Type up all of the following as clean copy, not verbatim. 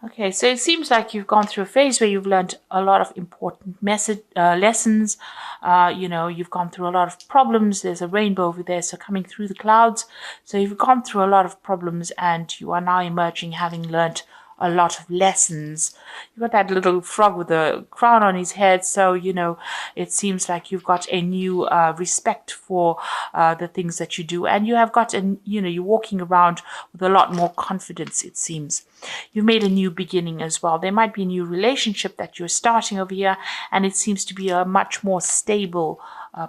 Okay, so it seems like you've gone through a phase where you've learned a lot of important lessons. You've gone through a lot of problems. There's a rainbow over there, so coming through the clouds. So you've gone through a lot of problems and you are now emerging having learned a lot of lessons. You've got that little frog with a crown on his head, so, it seems like you've got a new respect for the things that you do. And you have got, you're walking around with a lot more confidence, it seems. You've made a new beginning as well. There might be a new relationship that you're starting over here, and it seems to be a much more stable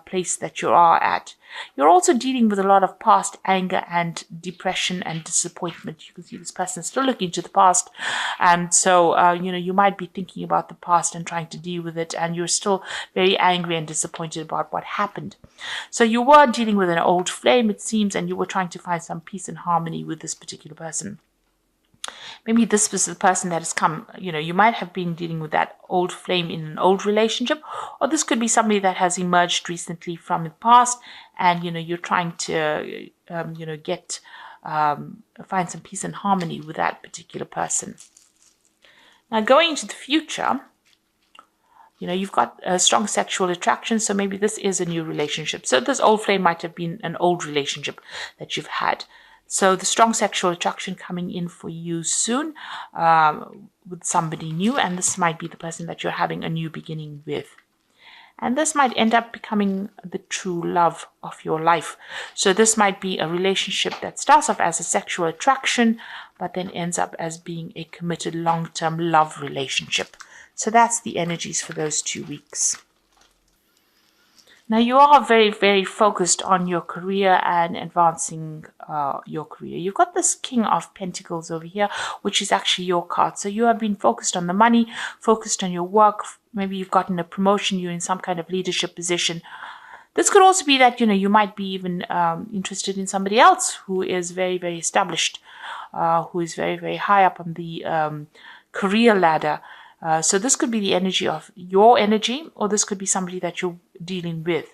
place that you are at. You're also dealing with a lot of past anger and depression and disappointment. You can see this person still looking to the past, and so you might be thinking about the past and trying to deal with it, and you're still very angry and disappointed about what happened. So you were dealing with an old flame, it seems, and you were trying to find some peace and harmony with this particular person. Maybe this was the person that has come, you might have been dealing with that old flame in an old relationship, or this could be somebody that has emerged recently from the past, and, you're trying to, find some peace and harmony with that particular person. Now, going into the future, you've got a strong sexual attraction, so maybe this is a new relationship. So this old flame might have been an old relationship that you've had. So the strong sexual attraction coming in for you soon with somebody new, and this might be the person that you're having a new beginning with. And this might end up becoming the true love of your life. So this might be a relationship that starts off as a sexual attraction, but then ends up as being a committed long-term love relationship. So that's the energies for those 2 weeks. Now, you are very, very focused on your career and advancing your career. You've got this King of Pentacles over here, which is actually your card. So you have been focused on the money, focused on your work. Maybe you've gotten a promotion, you're in some kind of leadership position. This could also be that, you might be even interested in somebody else who is very, very established, who is very, very high up on the career ladder. So this could be the energy of your energy, or this could be somebody that you're dealing with.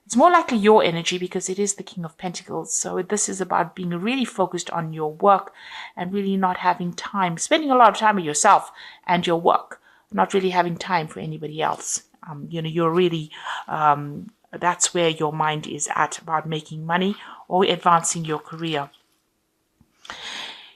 It's more likely your energy because it is the King of Pentacles. So this is about being really focused on your work and really not having time, spending a lot of time with yourself and your work, not really having time for anybody else. You're really, that's where your mind is at, about making money or advancing your career.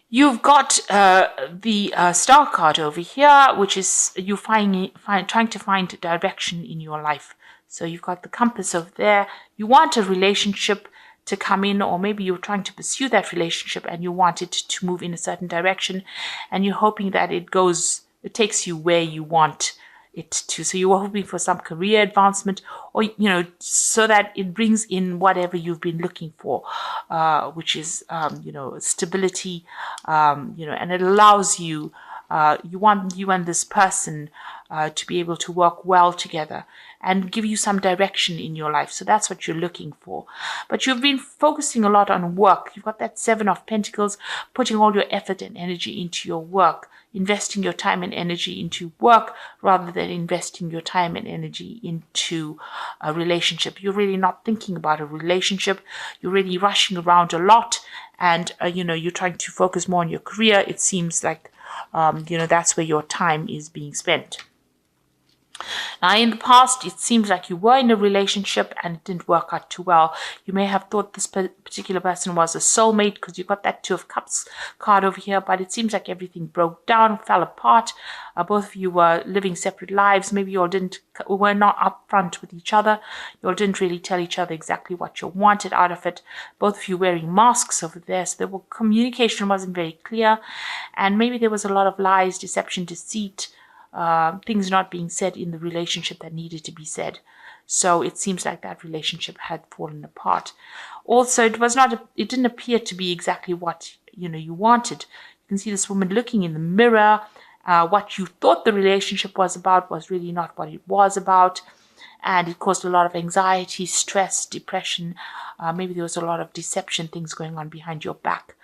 You've got the Star card over here, which is you trying to find direction in your life. So you've got the compass over there. You want a relationship to come in, or maybe you're trying to pursue that relationship and you want it to move in a certain direction, and you're hoping that it takes you where you want it to. So you are hoping for some career advancement, or, so that it brings in whatever you've been looking for, which is, stability, and it allows you, you want you and this person to be able to work well together and give you some direction in your life. So that's what you're looking for. But you've been focusing a lot on work. You've got that Seven of Pentacles, putting all your effort and energy into your work, investing your time and energy into work rather than investing your time and energy into a relationship. You're really not thinking about a relationship. You're really rushing around a lot, and you're trying to focus more on your career. It seems like that's where your time is being spent. Now, in the past, it seems like you were in a relationship and it didn't work out too well. You may have thought this particular person was a soulmate because you've got that Two of Cups card over here, but it seems like everything broke down, fell apart. Both of you were living separate lives. Maybe you all were not upfront with each other. You all didn't really tell each other exactly what you wanted out of it. Both of you wearing masks over there, so communication wasn't very clear, and maybe there was a lot of lies, deception, deceit, things not being said in the relationship that needed to be said. So it seems like that relationship had fallen apart. Also, it didn't appear to be exactly what you wanted. You can see this woman looking in the mirror. What you thought the relationship was about was really not what it was about, and it caused a lot of anxiety, stress, depression. Maybe there was a lot of deception, things going on behind your back.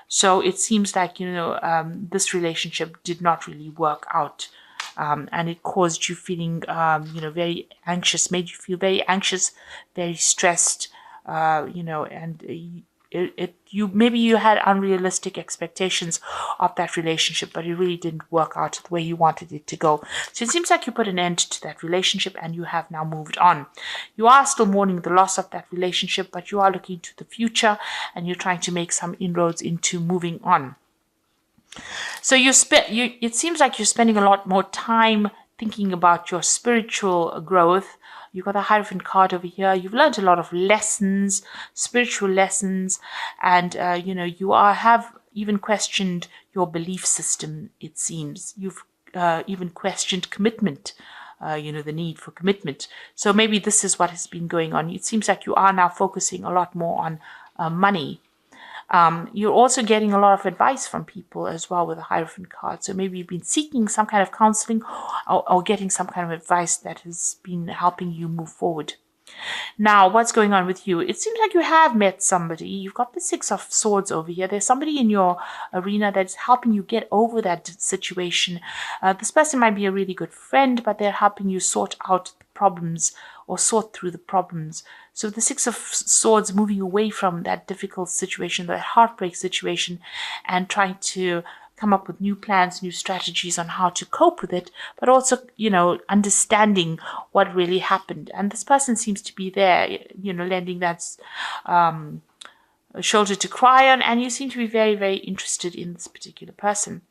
So it seems like this relationship did not really work out. And it caused you feeling, very anxious, made you feel very anxious, very stressed, and maybe you had unrealistic expectations of that relationship, but it really didn't work out the way you wanted it to go. So it seems like you put an end to that relationship and you have now moved on. You are still mourning the loss of that relationship, but you are looking to the future and you're trying to make some inroads into moving on. So it seems like you're spending a lot more time thinking about your spiritual growth. You've got a Hierophant card over here. You've learned a lot of lessons, spiritual lessons, and you have even questioned your belief system. It seems you've even questioned commitment. The need for commitment. So maybe this is what has been going on. It seems like you are now focusing a lot more on money. You're also getting a lot of advice from people as well with the Hierophant card. So maybe you've been seeking some kind of counseling or getting some kind of advice that has been helping you move forward. Now, what's going on with you? It seems like you have met somebody. You've got the Six of Swords over here. There's somebody in your arena that's helping you get over that situation. This person might be a really good friend, but they're helping you sort out the problems or sort through the problems. So the Six of Swords moving away from that difficult situation, that heartbreak situation, and trying to come up with new plans, new strategies on how to cope with it, but also, understanding what really happened. And this person seems to be there, lending that a shoulder to cry on, and you seem to be very, very interested in this particular person.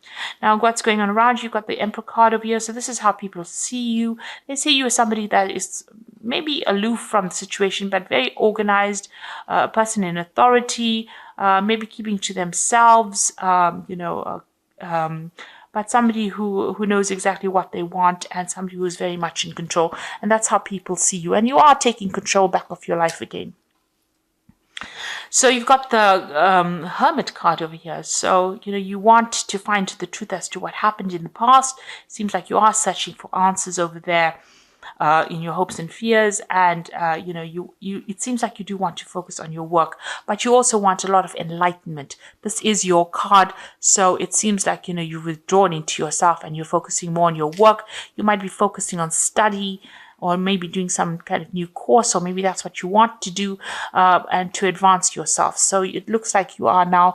Now, what's going on around you? You've got the Emperor card over here. So this is how people see you. They see you as somebody that is maybe aloof from the situation, but very organized, a person in authority, maybe keeping to themselves, but somebody who knows exactly what they want and somebody who is very much in control. And that's how people see you. And you are taking control back of your life again. So you've got the Hermit card over here. So, you want to find the truth as to what happened in the past. It seems like you are searching for answers over there in your hopes and fears. And, it seems like you do want to focus on your work, but you also want a lot of enlightenment. This is your card. So it seems like, you've withdrawn into yourself and you're focusing more on your work. You might be focusing on study, or maybe doing some kind of new course, or maybe that's what you want to do and to advance yourself. So it looks like you are now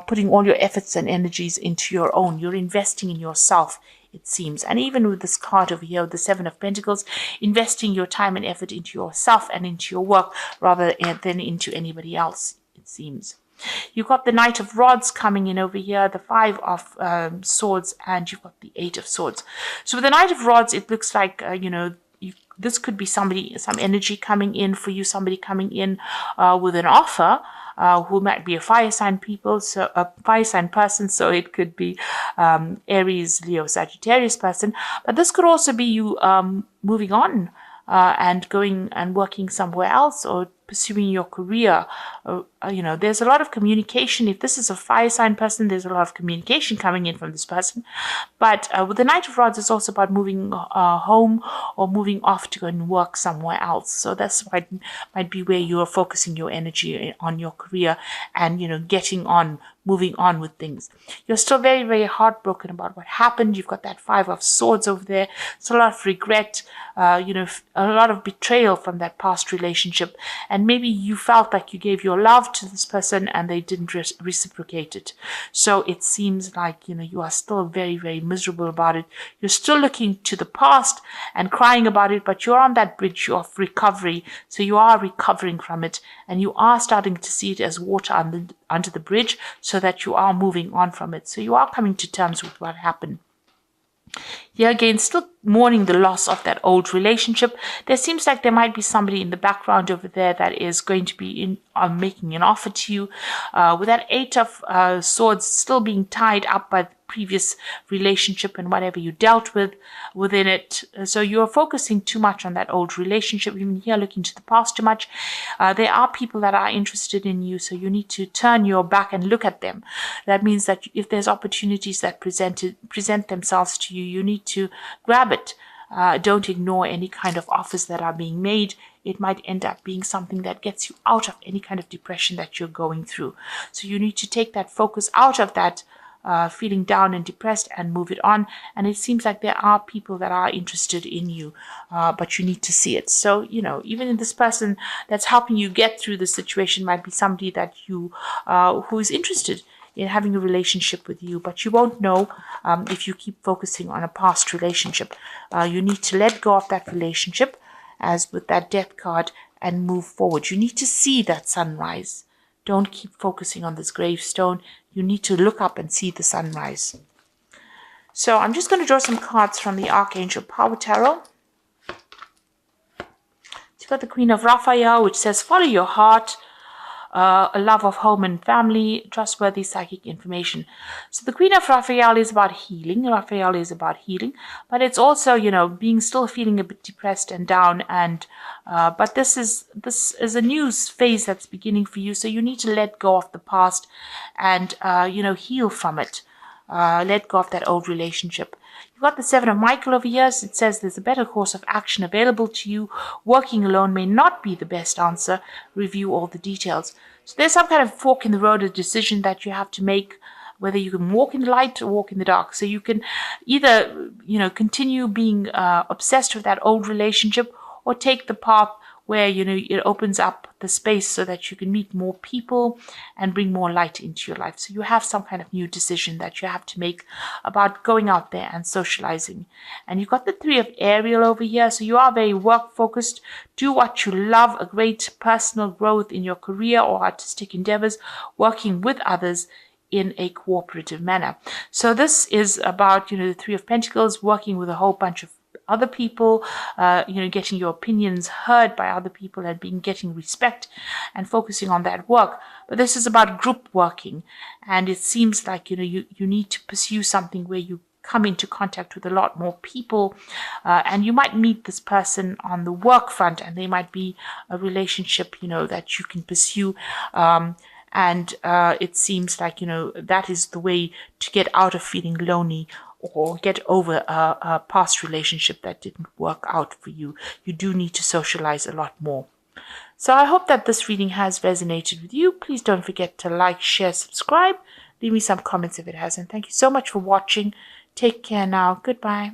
putting all your efforts and energies into your own. You're investing in yourself, it seems. And even with this card over here, the Seven of Pentacles, investing your time and effort into yourself and into your work rather than into anybody else, it seems. You've got the Knight of Rods coming in over here, the Five of Swords, and you've got the Eight of Swords. So with the Knight of Rods, it looks like, this could be somebody, some energy coming in for you, somebody coming in with an offer, who might be a fire sign person. So it could be Aries, Leo, Sagittarius person. But this could also be you moving on and going and working somewhere else or pursuing your career. There's a lot of communication. If this is a fire sign person, there's a lot of communication coming in from this person. But with the Knight of Rods, it's also about moving home or moving off to go and work somewhere else. So that's might be where you're focusing your energy on your career and, getting on, moving on with things. You're still very, very heartbroken about what happened. You've got that Five of Swords over there. It's a lot of regret, a lot of betrayal from that past relationship. And maybe you felt like you gave your love to this person and they didn't reciprocate it. So it seems like, you are still very, very miserable about it. You're still looking to the past and crying about it, but you're on that bridge of recovery. So you are recovering from it and you are starting to see it as water under the bridge so that you are moving on from it. So you are coming to terms with what happened. Here again, still mourning the loss of that old relationship. There seems like there might be somebody in the background over there that is going to be making an offer to you. With that Eight of Swords still being tied up by the previous relationship and whatever you dealt with within it. So you're focusing too much on that old relationship. Even here, looking to the past too much. There are people that are interested in you, so you need to turn your back and look at them. That means that if there's opportunities that present themselves to you, you need to grab it. Don't ignore any kind of offers that are being made. It might end up being something that gets you out of any kind of depression that you're going through. So you need to take that focus out of that feeling down and depressed and move it on. And it seems like there are people that are interested in you, but you need to see it. So, even in this person that's helping you get through the situation might be somebody that who is interested in having a relationship with you, but you won't know if you keep focusing on a past relationship. You need to let go of that relationship, as with that Death card, and move forward. You need to see that sunrise. Don't keep focusing on this gravestone. You need to look up and see the sunrise. So I'm just going to draw some cards from the Archangel Power Tarot. You've got the Queen of Raphael, which says, follow your heart. A love of home and family, trustworthy psychic information. So the Queen of Raphael is about healing. Raphael is about healing, but it's also, being still feeling a bit depressed and down. And but this is a new phase that's beginning for you. So you need to let go of the past and heal from it. Let go of that old relationship. You've got the Seven of Michael over here. So it says there's a better course of action available to you. Working alone may not be the best answer. Review all the details. So there's some kind of fork in the road, a decision that you have to make, whether you can walk in the light or walk in the dark. So you can either, continue being obsessed with that old relationship, or take the path where, it opens up the space so that you can meet more people and bring more light into your life. So you have some kind of new decision that you have to make about going out there and socializing. And you've got the Three of Ariel over here. So you are very work focused. Do what you love, a great personal growth in your career or artistic endeavors, working with others in a cooperative manner. So this is about, the Three of Pentacles, working with a whole bunch of other people, getting your opinions heard by other people and getting respect and focusing on that work. But this is about group working, and it seems like you need to pursue something where you come into contact with a lot more people, and you might meet this person on the work front, and they might be a relationship that you can pursue. And it seems like that is the way to get out of feeling lonely or get over a past relationship that didn't work out for you. You do need to socialize a lot more. So I hope that this reading has resonated with you. Please don't forget to like, share, subscribe. Leave me some comments if it hasn't. Thank you so much for watching. Take care now. Goodbye.